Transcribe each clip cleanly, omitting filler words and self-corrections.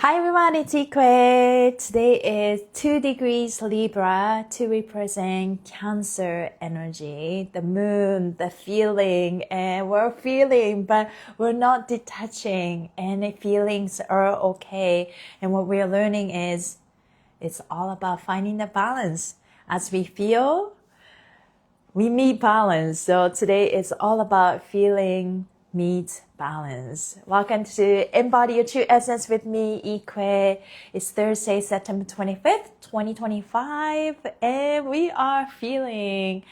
Hi everyone, it's Ikue. Today is 2 degrees Libra to represent Cancer energy, the moon, the feeling, and we're feeling, but we're not detaching, and the feelings are okay. And what we're learning is it's all about finding the balance. As we feel, we meet balance. So today is all about feeling meets balance. Welcome to Embody Your True Essence with me, Ikue. It's Thursday, September 25th, 2025, and we are feeling.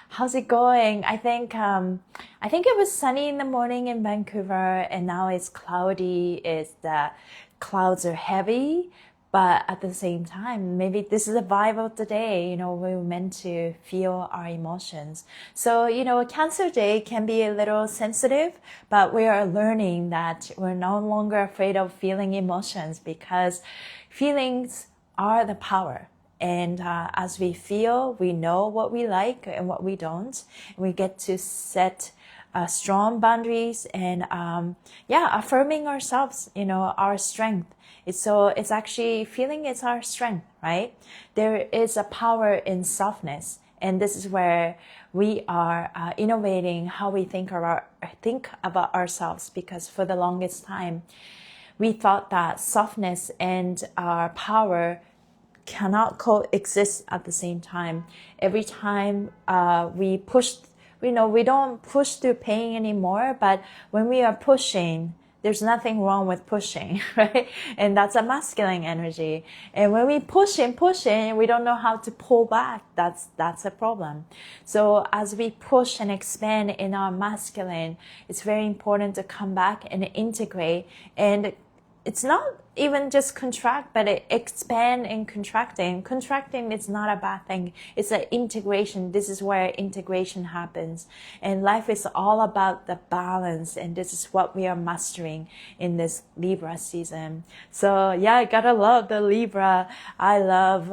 How's it going? I think it was sunny in the morning in Vancouver, and now it's cloudy. The clouds are heavy. But at the same time, maybe this is the vibe of the day, we're meant to feel our emotions. So, Cancer Day can be a little sensitive, but we are learning that we're no longer afraid of feeling emotions because feelings are the power. And as we feel, we know what we like and what we don't. We get to set strong boundaries and, affirming ourselves, our strength. It's actually feeling it's our strength, right? There is a power in softness. And this is where we are innovating how we think about ourselves, because for the longest time, we thought that softness and our power cannot coexist at the same time. Every time we push, we don't push through pain anymore, but when we are pushing, there's nothing wrong with pushing, right? And that's a masculine energy. And when we push and we don't know how to pull back, that's a problem. So as we push and expand in our masculine, it's very important to come back and integrate. And it's not even just contract, but expand and contracting. Contracting is not a bad thing. It's an integration. This is where integration happens. And life is all about the balance. And this is what we are mastering in this Libra season. So yeah, I gotta love the Libra. I love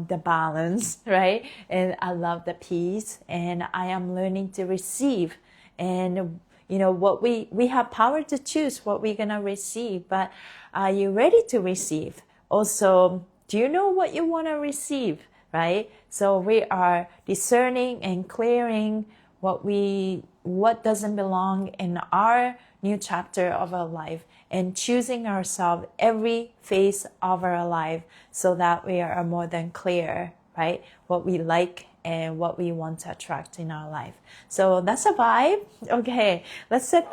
the balance, right? And I love the peace. And I am learning to receive. And what we have power to choose what we're going to receive, but are you ready to receive? Also, do you know what you want to receive, right? So we are discerning and clearing what doesn't belong in our new chapter of our life, and choosing ourselves every phase of our life so that we are more than clear, right? What we like and what we want to attract in our life. So that's a vibe. Okay, let's set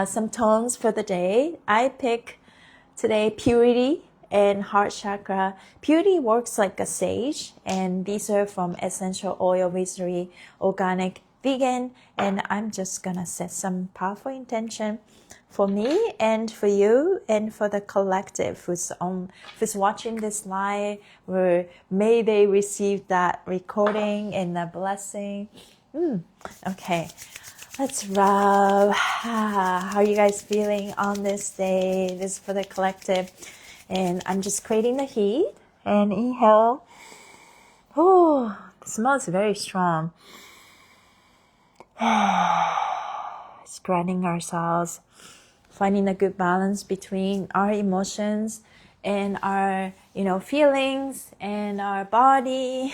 some tones for the day. I pick today purity and heart chakra. Purity works like a sage, and these are from essential oil, wizardry, organic, vegan, and I'm just gonna set some powerful intention for me and for you and for the collective who's watching this live, where may they receive that recording and the blessing. Okay, let's rub. How are you guys feeling on this day? This is for the collective. And I'm just creating the heat. And inhale. Oh, the smell is very strong. It's grounding ourselves, finding a good balance between our emotions and our, feelings and our body.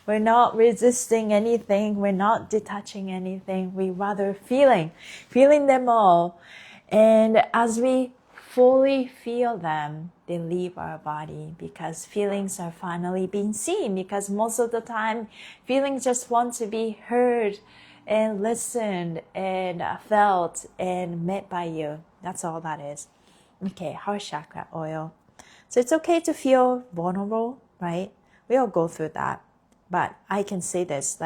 We're not resisting anything. We're not detaching anything. We rather feeling them all. And as we fully feel them, they leave our body, because feelings are finally being seen, because most of the time feelings just want to be heard and listened and felt and met by you. That's all that is. Okay, heart chakra oil. So it's okay to feel vulnerable, right? We all go through that. But I can say this,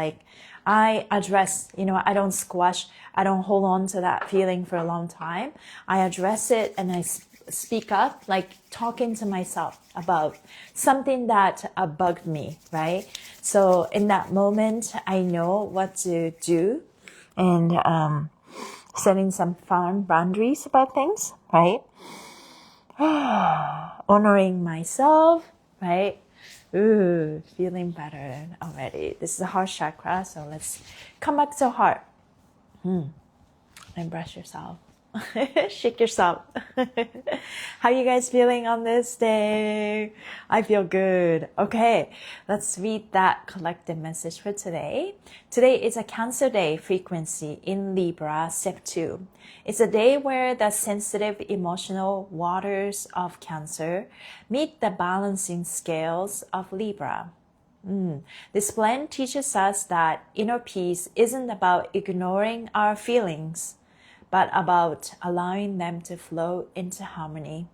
I address, I don't squash, I don't hold on to that feeling for a long time. I address it and I speak up, like talking to myself about something that bugged me, right? So in that moment, I know what to do, and setting some firm boundaries about things, right? Honoring myself, right? Ooh, feeling better already. This is the heart chakra, so let's come back to heart. And brush yourself. Shake yourself. How you guys feeling on this day? I feel good. Okay, let's read that collective message for today. Today is a Cancer Day frequency in Libra, Step 2. It's a day where the sensitive emotional waters of Cancer meet the balancing scales of Libra. This blend teaches us that inner peace isn't about ignoring our feelings, but about allowing them to flow into harmony.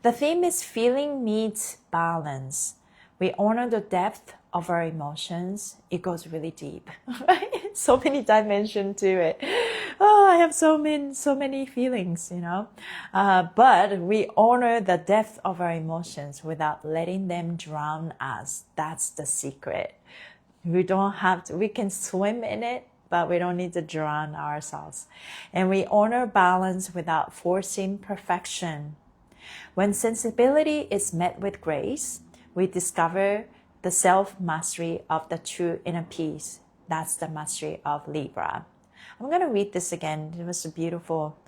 The theme is feeling meets balance. We honor the depth of our emotions. It goes really deep, right? So many dimensions to it. Oh, I have so many feelings, but we honor the depth of our emotions without letting them drown us. That's the secret. We can swim in it, but we don't need to drown ourselves. And we honor balance without forcing perfection. When sensibility is met with grace, we discover the self-mastery of the true inner peace. That's the mastery of Libra. I'm going to read this again. It was a beautiful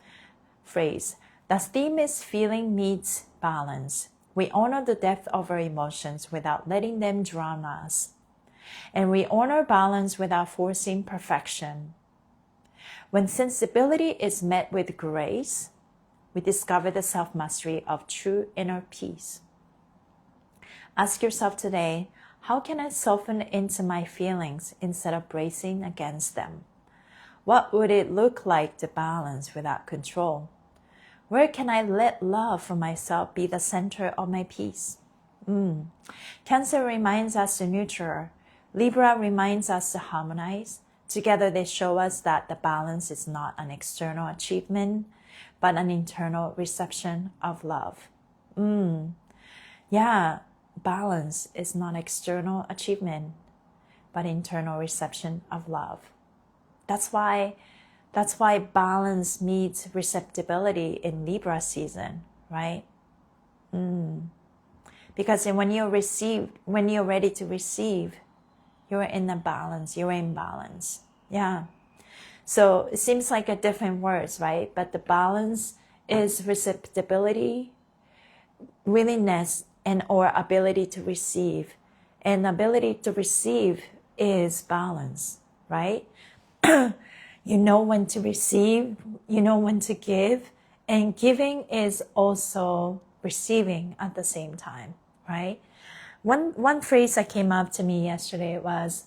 phrase. The theme is feeling meets balance. We honor the depth of our emotions without letting them drown us. And we honor balance without forcing perfection. When sensibility is met with grace, we discover the self-mastery of true inner peace. Ask yourself today, how can I soften into my feelings instead of bracing against them? What would it look like to balance without control? Where can I let love for myself be the center of my peace? Cancer reminds us to nurture. Libra reminds us to harmonize. Together they show us that the balance is not an external achievement, but an internal reception of love. Balance is not external achievement, but internal reception of love. That's why balance meets receptibility in Libra season, right? Because when you're ready to receive, you're in a balance, you're in balance. Yeah. So it seems like a different words, right? But the balance is receptibility, willingness, and or ability to receive. And ability to receive is balance, right? You know when to receive, you know when to give, and giving is also receiving at the same time, right? One phrase that came up to me yesterday was,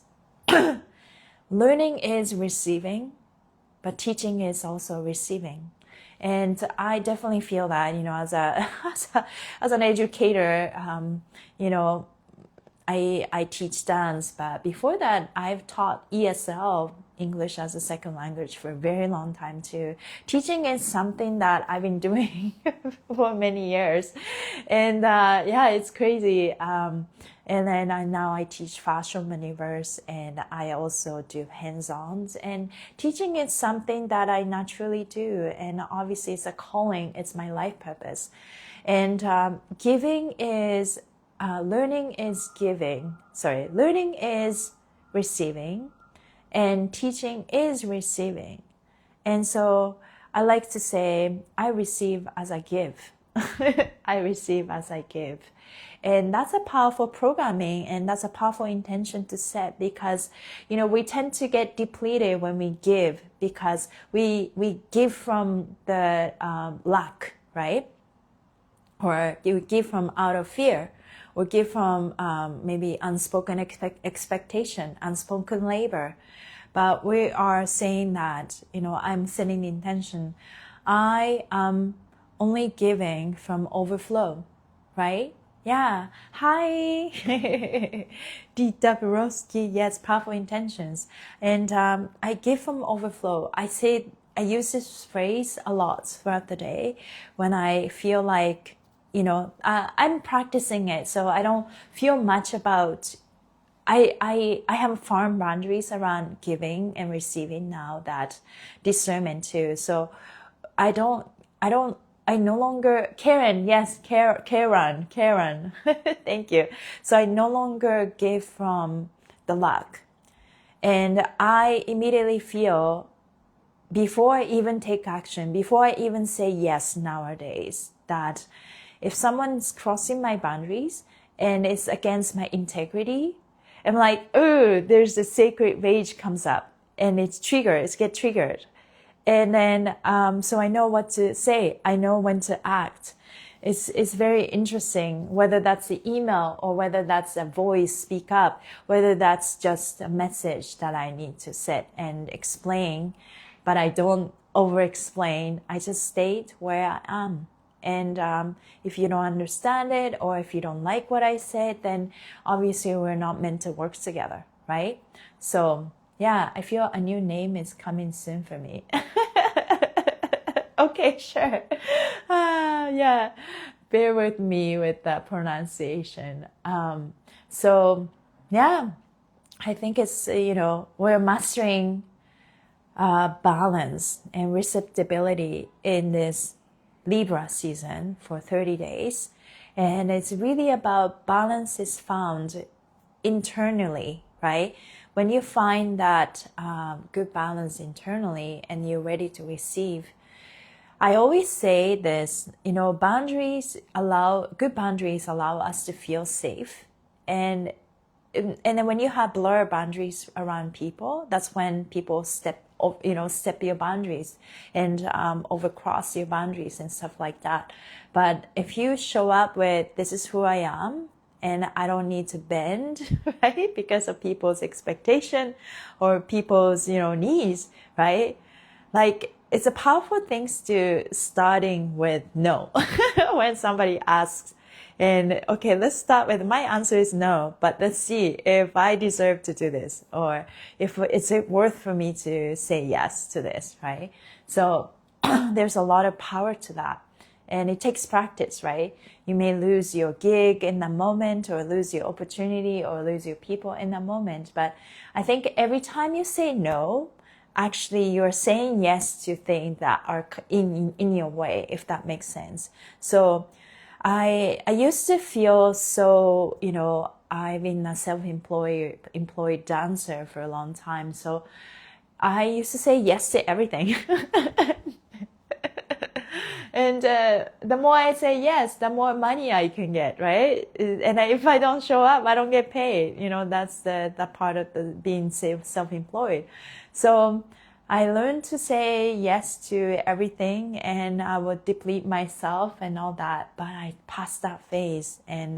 learning is receiving, but teaching is also receiving. And I definitely feel that, as an educator, I teach dance, but before that, I've taught ESL, English as a second language, for a very long time too. Teaching is something that I've been doing for many years. And it's crazy. And then now I teach fascial maneuvers, and I also do hands-ons. And teaching is something that I naturally do. And obviously it's a calling. It's my life purpose. And learning is receiving, and teaching is receiving. And so I like to say, I receive as I give. I receive as I give. And that's a powerful programming, and that's a powerful intention to set, because, we tend to get depleted when we give, because we give from the lack, right? Or you give from out of fear, or give from maybe unspoken expectation, unspoken labor. But we are saying that, I'm setting the intention. I am only giving from overflow, right? Yeah. Hi. Dita Borowski. Yes, powerful intentions. And I give from overflow. I use this phrase a lot throughout the day when I feel like, I'm practicing it, so I don't feel much about. I have firm boundaries around giving and receiving now, that discernment too. So I no longer, Karen, yes, Karen, thank you. So I no longer give from the lack. And I immediately feel before I even take action, before I even say yes nowadays, that if someone's crossing my boundaries and it's against my integrity, I'm like, oh, there's a sacred rage comes up and it's get triggered. And then, so I know what to say. I know when to act. It's very interesting, whether that's the email or whether that's a voice speak up, whether that's just a message that I need to sit and explain, but I don't over explain. I just state where I am. And if you don't understand it, or if you don't like what I said, then obviously we're not meant to work together, right? So yeah, I feel a new name is coming soon for me. Okay, sure. Yeah, bear with me with that pronunciation. So yeah, I think it's, we're mastering balance and receptibility in this Libra season for 30 days. And it's really about balance is found internally, right? When you find that good balance internally and you're ready to receive, I always say this, good boundaries allow us to feel safe. And then when you have blurred boundaries around people, that's when people step your boundaries and overcross your boundaries and stuff like that. But if you show up with, this is who I am, and I don't need to bend, right? Because of people's expectation or people's, needs, right? Like, it's a powerful thing to starting with no. When somebody asks, and okay, let's start with, my answer is no, but let's see if I deserve to do this, or if it's worth for me to say yes to this, right? So there's a lot of power to that. And it takes practice, right? You may lose your gig in the moment, or lose your opportunity, or lose your people in the moment. But I think every time you say no, actually you're saying yes to things that are in your way, if that makes sense. So I used to feel so, I've been a employed dancer for a long time. So I used to say yes to everything. And the more I say yes, the more money I can get, right? And if I don't show up, I don't get paid. That's the part of the being self-employed. So I learned to say yes to everything, and I would deplete myself and all that. But I passed that phase, and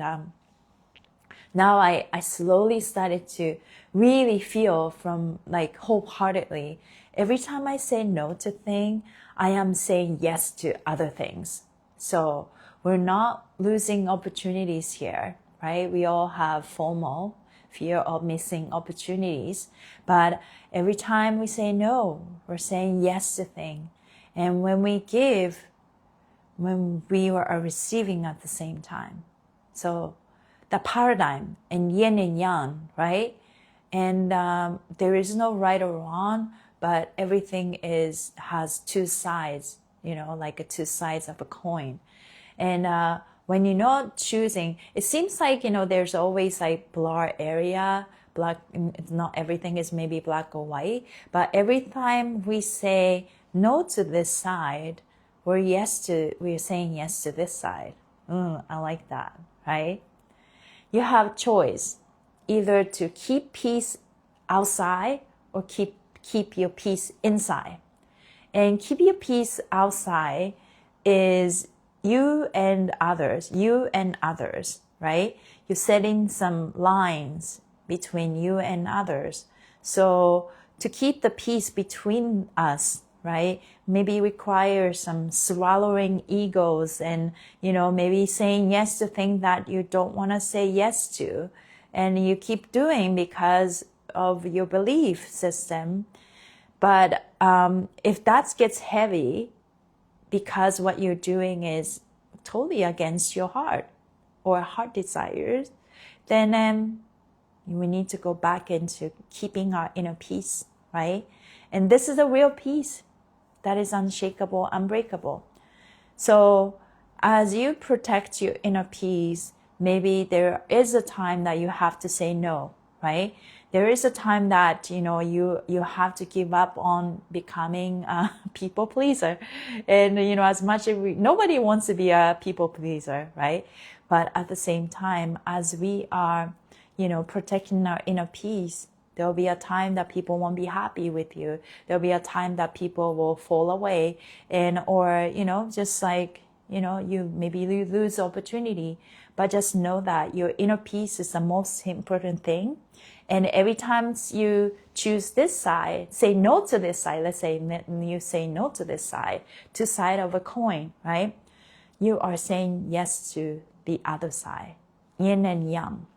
now I slowly started to really feel from wholeheartedly. Every time I say no to thing, I am saying yes to other things. So we're not losing opportunities here, right? We all have FOMO, fear of missing opportunities. But every time we say no, we're saying yes to things. And when we give, when we are receiving at the same time. So the paradigm in yin and yang, right? And there is no right or wrong, but everything has two sides, like two sides of a coin. And when you're not choosing, it seems like, there's always blur area, not everything is maybe black or white, but every time we say no to this side, we're saying yes to this side. I like that, right? You have choice, either to keep peace outside or keep your peace inside. And keep your peace outside is you and others, right? You're setting some lines between you and others. So to keep the peace between us, right, maybe require some swallowing egos and, maybe saying yes to things that you don't want to say yes to. And you keep doing because of your belief system. But if that gets heavy because what you're doing is totally against your heart or heart desires, then we need to go back into keeping our inner peace, right? And this is a real peace that is unshakable, unbreakable. So as you protect your inner peace, maybe there is a time that you have to say no, right? there is a time that, you have to give up on becoming a people pleaser. And, as much as nobody wants to be a people pleaser, right? But at the same time, as we are, protecting our inner peace, there'll be a time that people won't be happy with you. There'll be a time that people will fall away or, just like, you lose opportunity, but just know that your inner peace is the most important thing. And every time you choose this side, say no to this side, let's say you say no to this side, two sides of a coin, right? You are saying yes to the other side, yin and yang.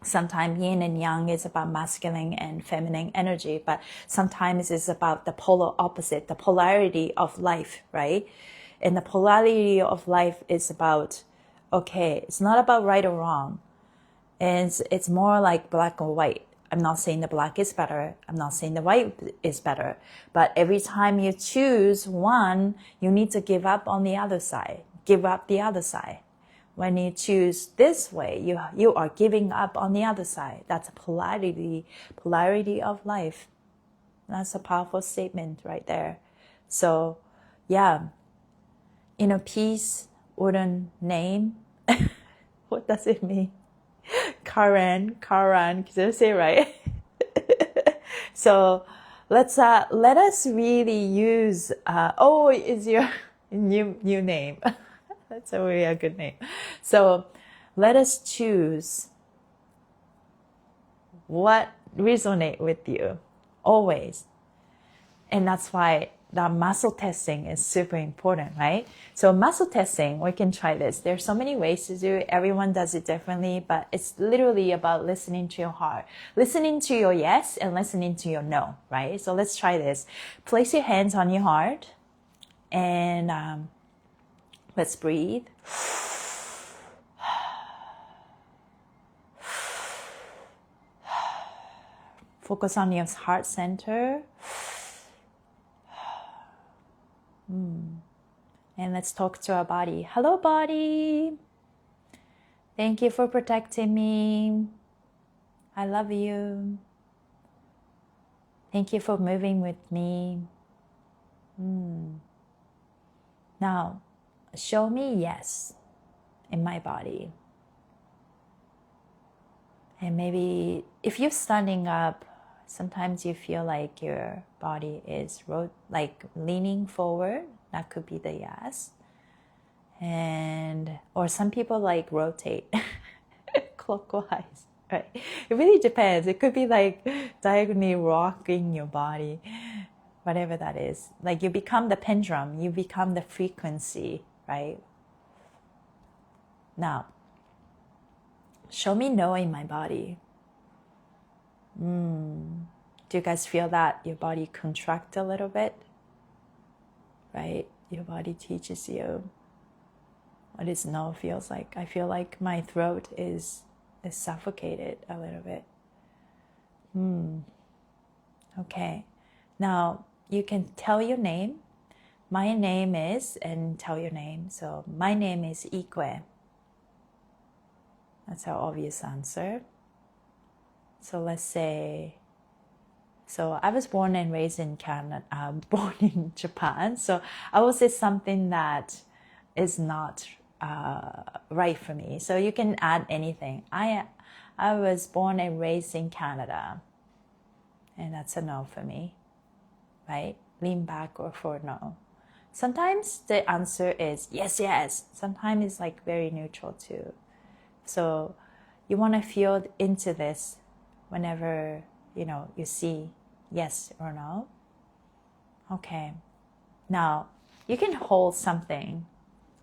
Sometimes yin and yang is about masculine and feminine energy, but sometimes it's about the polar opposite, the polarity of life, right? And the polarity of life is about, okay, it's not about right or wrong. And it's more like black or white. I'm not saying the black is better. I'm not saying the white is better. But every time you choose one, you need to give up on the other side. Give up the other side. When you choose this way, you are giving up on the other side. That's a polarity of life. That's a powerful statement right there. So, yeah, inner peace wouldn't name. What does it mean? Karan, did I say right? So let us really use, is your new name. That's a really good name. So let us choose what resonates with you always. And that's why the muscle testing is super important, right? So muscle testing, we can try this. There's so many ways to do it. Everyone does it differently, but it's literally about listening to your heart, listening to your yes and listening to your no, right? So let's try this. Place your hands on your heart and let's breathe. Focus on your heart center. And let's talk to our body. Hello, body. Thank you for protecting me. I love you. Thank you for moving with me. Now, show me yes in my body. And maybe if you're standing up, sometimes you feel like your body is leaning forward. That could be the yes. Or some people like rotate clockwise, right? It really depends. It could be like diagonally rocking your body, whatever that is. Like you become the pendulum, you become the frequency, right? Now, show me no in my body. Do you guys feel that your body contract a little bit? Right? Your body teaches you what is no feels like. I feel like my throat is suffocated a little bit. Okay. Now, you can tell your name. My name is, and tell your name. So, my name is Ikue. That's our obvious answer. So let's say, so I was born and raised in Canada, born in Japan. So I will say something that is not right for me. So you can add anything. I was born and raised in Canada. And that's a no for me, right? Lean back or for no. Sometimes the answer is yes, yes. Sometimes it's like very neutral too. So you want to feel into this whenever, you see yes or no. Okay. Now, you can hold something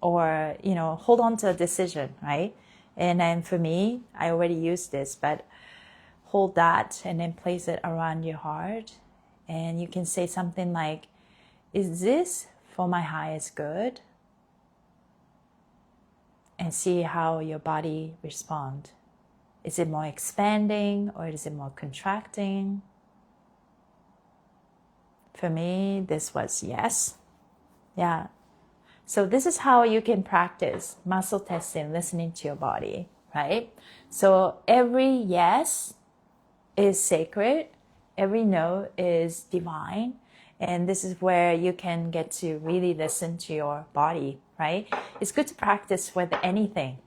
or, hold on to a decision, right? And then for me, I already used this, but hold that and then place it around your heart. And you can say something like, is this for my highest good? And see how your body responds. Is it more expanding or is it more contracting? For me, this was yes. Yeah. So this is how you can practice muscle testing, listening to your body, right? So every yes is sacred. Every note is divine. And this is where you can get to really listen to your body, right? It's good to practice with anything,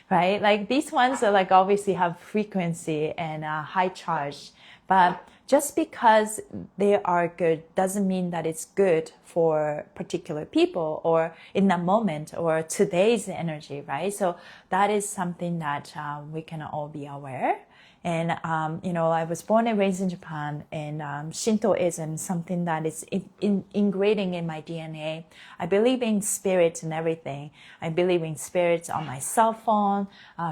right? Like these ones are like obviously have frequency and high charge, but just because they are good doesn't mean that it's good for particular people or in that moment or today's energy, right? So that is something that we can all be aware. And, I was born and raised in Japan, and Shintoism is something that is ingrained in my DNA. I believe in spirits and everything. I believe in spirits on my cell phone,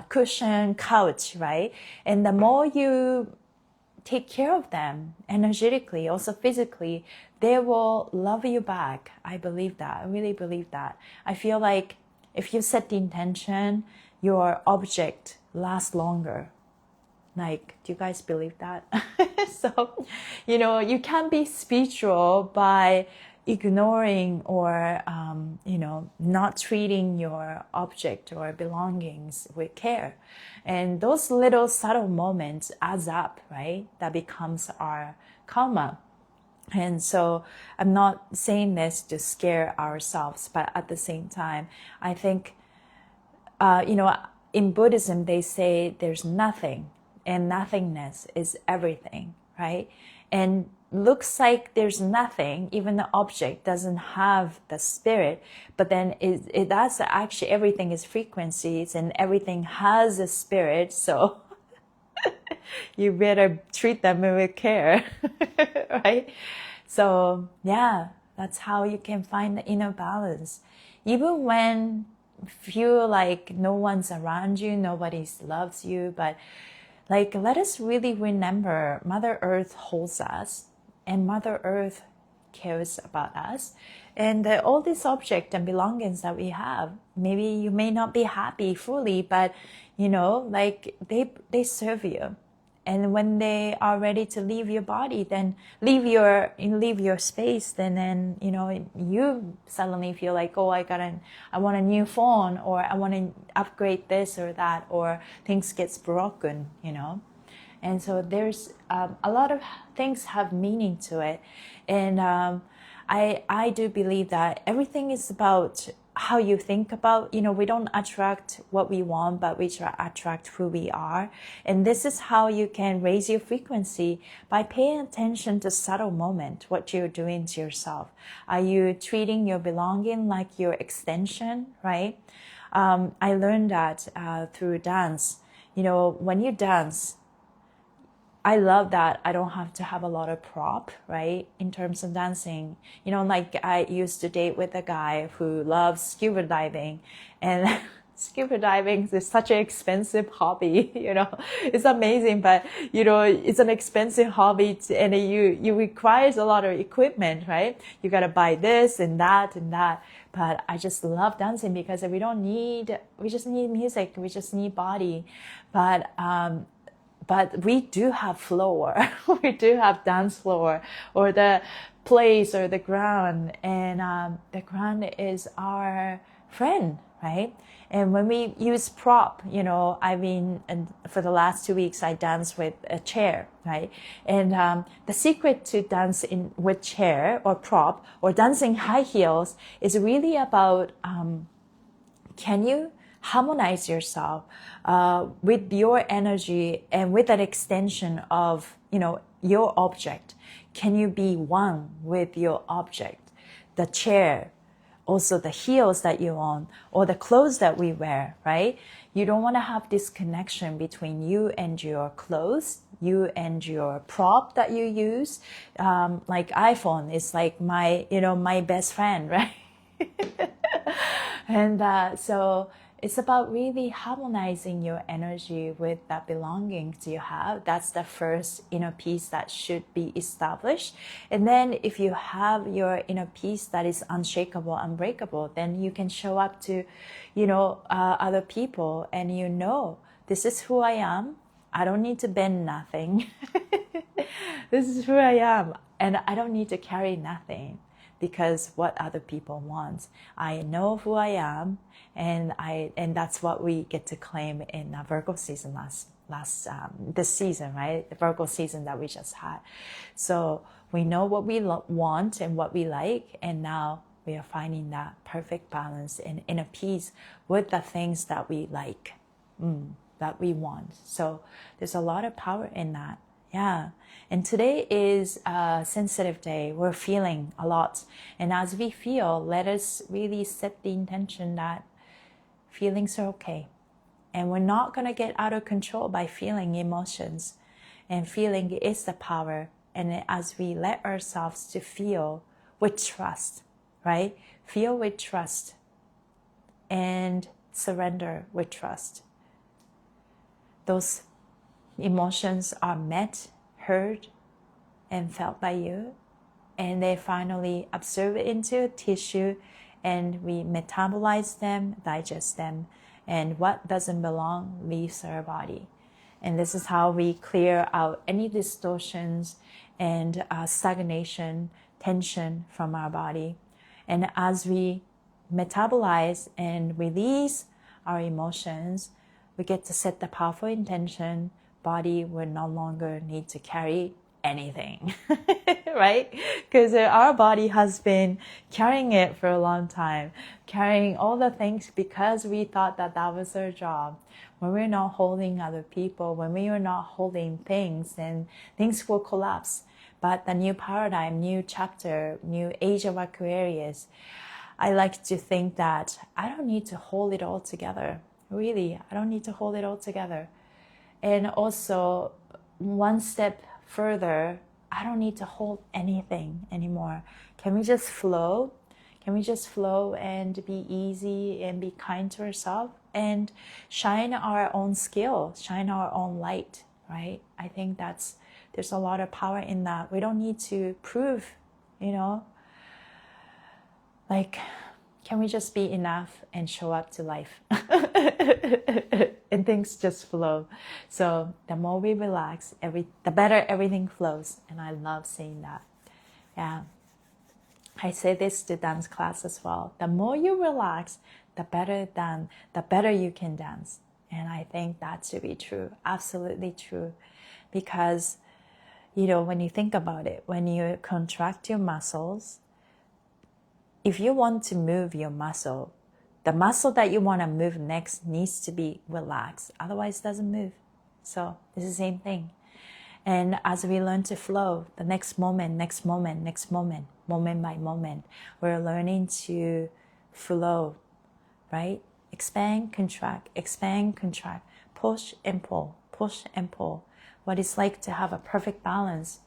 cushion, couch, right? And the more you take care of them energetically, also physically, they will love you back. I believe that. I really believe that. I feel like if you set the intention, your object lasts longer. Like, do you guys believe that? So, you can be spiritual by ignoring or, not treating your object or belongings with care. And those little subtle moments adds up, right? That becomes our karma. And so I'm not saying this to scare ourselves, but at the same time, I think, in Buddhism, they say there's nothing. And nothingness is everything, right? And looks like there's nothing, even the object doesn't have the spirit, but then that's actually everything is frequencies and everything has a spirit, so you better treat them with care, right? So yeah, that's how you can find the inner balance. Even when you feel like no one's around you, nobody loves you, but let us really remember Mother Earth holds us and Mother Earth cares about us. And all these objects and belongings that we have, maybe you may not be happy fully, but they serve you. And when they are ready to leave your body, then leave your space, then you suddenly feel like, oh, I want a new phone, or I want to upgrade this or that, or things gets broken, And so there's a lot of things have meaning to it, and I do believe that everything is about how you think about, we don't attract what we want, but we attract who we are. And this is how you can raise your frequency by paying attention to subtle moment, what you're doing to yourself. Are you treating your belonging like your extension, right? I learned that through dance. When you dance, I love that I don't have to have a lot of prop, right? In terms of dancing, like I used to date with a guy who loves scuba diving, and scuba diving is such an expensive hobby, it's amazing, but it's an expensive hobby and you requires a lot of equipment, right? You got to buy this and that and that. But I just love dancing because we just need music. We just need body. But we do have floor, we do have dance floor, or the place, or the ground, and the ground is our friend, right? And when we use prop, and for the last 2 weeks, I danced with a chair, right? And the secret to dance with chair or prop or dancing high heels is really about can you harmonize yourself with your energy and with an extension of, your object? Can you be one with your object? The chair, also the heels that you own, or the clothes that we wear, right? You don't want to have this connection between you and your clothes, you and your prop that you use. Like iPhone is like my best friend, right? And so it's about really harmonizing your energy with that belongings you have. That's the first inner peace that should be established. And then if you have your inner peace that is unshakable, unbreakable, then you can show up to, other people, and this is who I am. I don't need to bend nothing. This is who I am. And I don't need to carry nothing because what other people want. I know who I am, and that's what we get to claim in Virgo season this season, right? The Virgo season that we just had. So we know what we want and what we like, and now we are finding that perfect balance and inner peace with the things that we like, that we want. So there's a lot of power in that. Yeah. And today is a sensitive day. We're feeling a lot. And as we feel, let us really set the intention that feelings are okay. And we're not going to get out of control by feeling emotions. And feeling is the power. And as we let ourselves to feel with trust, right? Feel with trust and surrender with trust. Those emotions are met, heard, and felt by you, and they finally absorb into a tissue, and we metabolize them, digest them, and what doesn't belong leaves our body. And this is how we clear out any distortions and stagnation, tension from our body. And as we metabolize and release our emotions, we get to set the powerful intention. Body will no longer need to carry anything, right? Because our body has been carrying it for a long time, carrying all the things because we thought that that was our job. When we're not holding other people, when we are not holding things, then things will collapse. But the new paradigm, new chapter, new age of Aquarius, I like to think that I don't need to hold it all together. Really, I don't need to hold it all together. And also, one step further, I don't need to hold anything anymore. Can we just flow? Can we just flow and be easy and be kind to ourselves and shine our own skill, shine our own light, right? I think there's a lot of power in that. We don't need to prove, like, can we just be enough and show up to life? And things just flow. So the more we relax, the better everything flows. And I love saying that. Yeah. I say this to dance class as well. The more you relax, the better you can dance. And I think that to be true, absolutely true. Because, when you think about it, when you contract your muscles, if you want to move your muscle, the muscle that you want to move next needs to be relaxed. Otherwise, it doesn't move. So it's the same thing. And as we learn to flow, the next moment, moment by moment, we're learning to flow, right? Expand, contract, push and pull, What it's like to have a perfect balance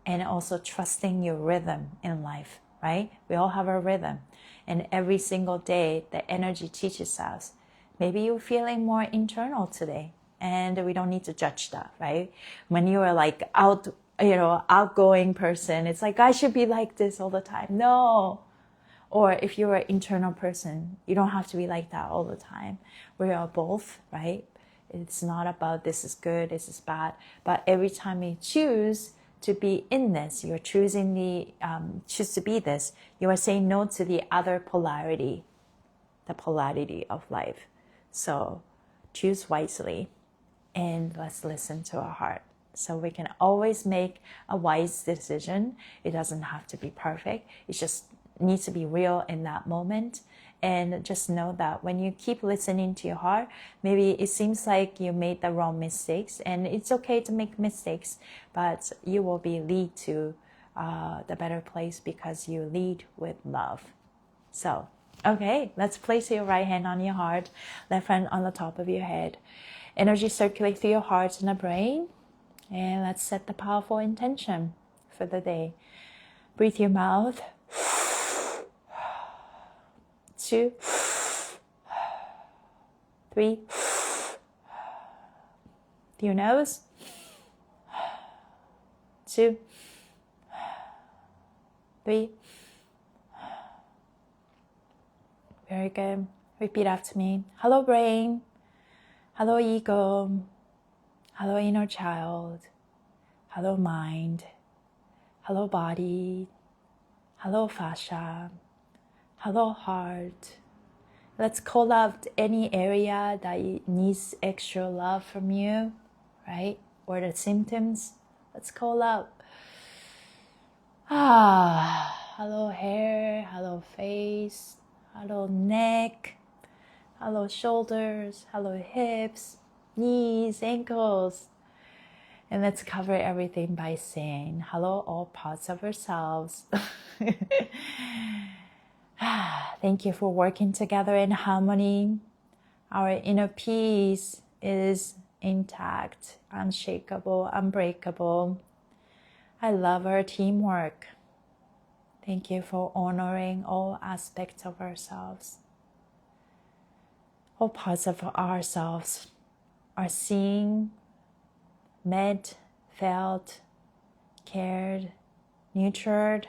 and also trusting your rhythm in life. Right? We all have a rhythm. And every single day, the energy teaches us. Maybe you're feeling more internal today. And we don't need to judge that, right? When you are like outgoing person, it's like, I should be like this all the time. No. Or if you're an internal person, you don't have to be like that all the time. We are both, right? It's not about this is good, this is bad. But every time you choose to be in this, you're choosing choose to be this, you are saying no to the other polarity, the polarity of life. So choose wisely and let's listen to our heart. So we can always make a wise decision. It doesn't have to be perfect. It just needs to be real in that moment. And just know that when you keep listening to your heart, maybe it seems like you made the wrong mistakes, and it's okay to make mistakes, but you will be lead to the better place because you lead with love. So, okay, let's place your right hand on your heart, left hand on the top of your head. Energy circulate through your heart and the brain. And let's set the powerful intention for the day. Breathe your mouth. 2, 3, through your nose. 2, 3. Very good. Repeat after me. Hello, brain. Hello, ego. Hello, inner child. Hello, mind. Hello, body. Hello, fascia. Hello, heart. Let's call out any area that needs extra love from you. right? Or the symptoms. Let's call up. Hello hair, hello face, hello neck, hello shoulders, hello hips, knees, ankles. And let's cover everything by saying hello all parts of ourselves. Thank you for working together in harmony. Our inner peace is intact, unshakable, unbreakable. I love our teamwork. Thank you for honoring all aspects of ourselves. All parts of ourselves are seen, met, felt, cared, nurtured,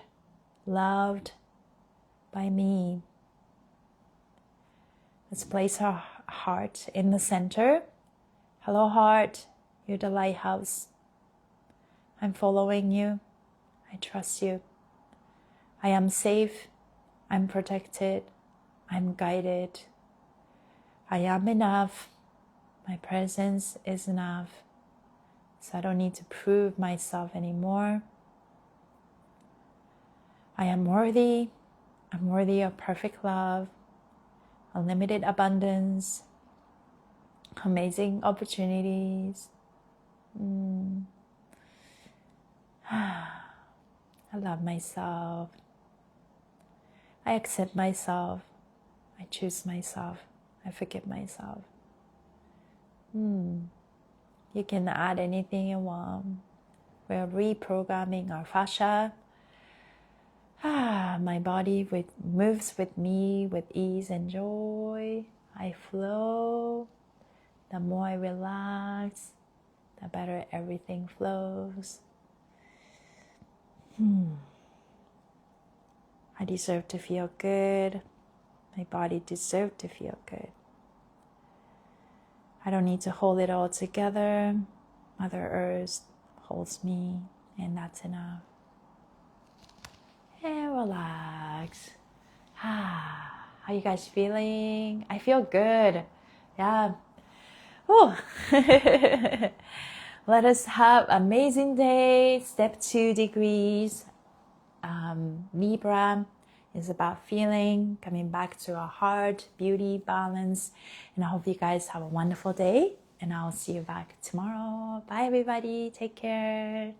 loved by me. Let's place our heart in the center. Hello, heart, you're the lighthouse. I'm following you. I trust you. I am safe. I'm protected. I'm guided. I am enough. My presence is enough. So I don't need to prove myself anymore. I am worthy. I'm worthy of perfect love, unlimited abundance, amazing opportunities. I love myself. I accept myself. I choose myself. I forgive myself. You can add anything you want. We're reprogramming our fascia. My body moves with me with ease and joy. I flow. The more I relax, the better everything flows. I deserve to feel good. My body deserves to feel good. I don't need to hold it all together. Mother Earth holds me, and that's enough. And relax. How you guys feeling? I feel good. Yeah. Oh. Let us have an amazing day. Step 2 degrees. Libra is about feeling, coming back to our heart, beauty, balance. And I hope you guys have a wonderful day. And I'll see you back tomorrow. Bye, everybody. Take care.